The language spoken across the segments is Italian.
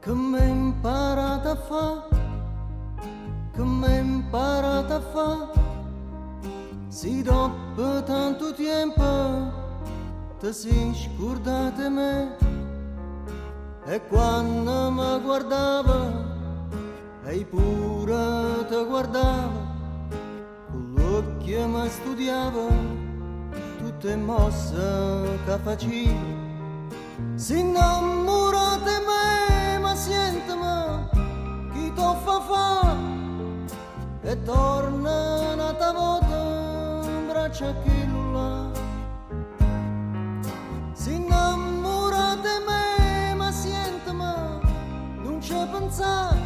che m'hai imparato a fa, che m'hai imparato a fa, si dopo tanto tempo ti sei scordata me, e quando mi guardava e pure ti guardava, con l'occhio mi studiava tutte le mosse che facevi. Si innamora di me, ma sentimi chi t'ho fa e torna un'altra volta in braccio a chi là. Si innamora di me, ma sentimi non ci pensare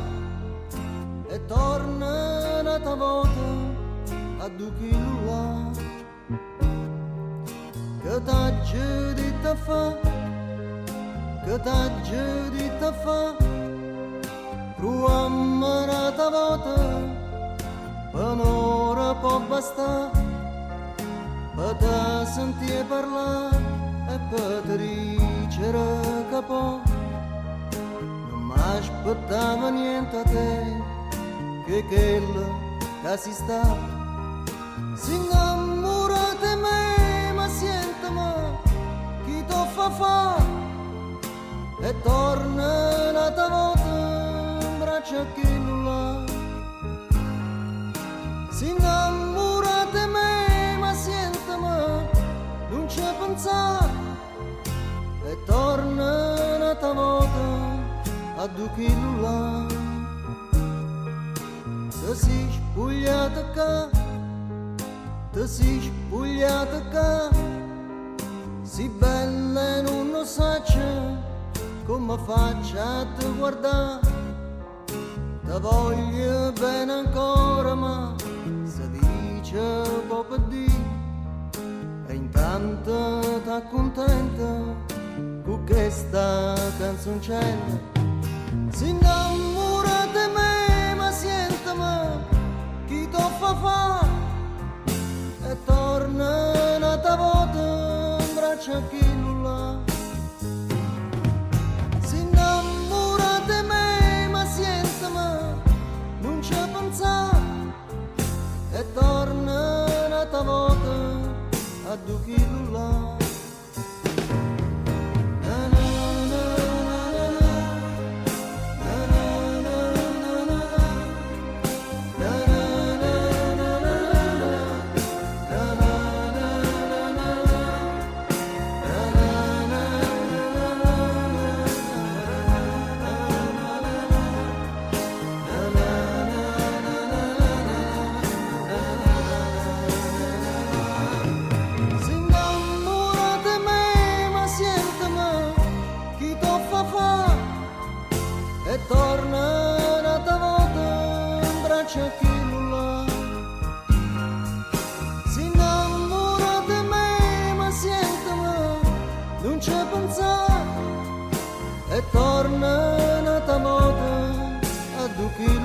e torna un'altra volta a chi là. Che t'ha detto fa, che t'ha detto fa, proviamo un'altra volta, per un'ora può bastare, per te sentire parlare e per te dicere che poi non mi aspettava niente a te, che quello che si sta. Si innamora di me, ma sentimi chi t'ho fa e torna un'altra volta in braccio a chi là. Si innamora di me, ma sentimi non ci pensare e torna un'altra volta a chi là. Te sei spogliata qua, te sei spogliata qua, si bella e non lo saccia, come faccio a te guardare, ti voglio bene ancora, ma se dice poco di, e intanto ti accontenta con questa canzoncella. Si innamora di me, ma sentimi chi t'ho fa e torna un'altra volta in braccio a chi là. Si innamora di me, ma sentimi non ci pensare e torna un'altra volta a chi là. E torna un'altra volta in braccio a chi là. Si innamora di me, ma sentimi non ci pensare e torna un'altra volta a chi